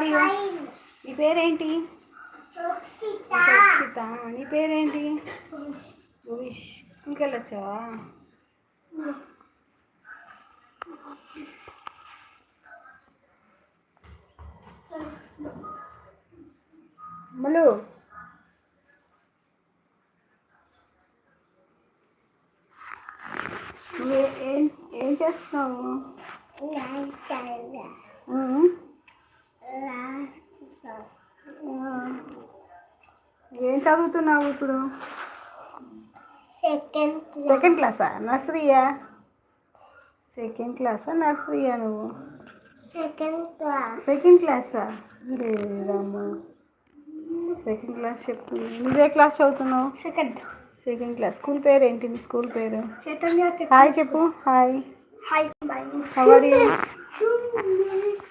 Are you? నీ పేరేంటి? రక్షిత. నీ పేరేంటి? భూష్. స్కూల్కి వెళ్ళొచ్చావా? మలు ఏం చేస్తున్నావు? ఏం చదువుతున్నావు ఇప్పుడు? సెకండ్ క్లాసా? నర్సరీయా? సెకండ్ క్లాసా నర్సరీయా నువ్వు? సెకండ్ క్లాసా? లేదమ్మా, సెకండ్ క్లాస్ చెప్పు. నువ్వే క్లాస్ చదువుతున్నావు? Second class. స్కూల్ పేరు ఏంటి? నీ స్కూల్ పేరు? హాయ్ చెప్పు. హాయ్. How are you?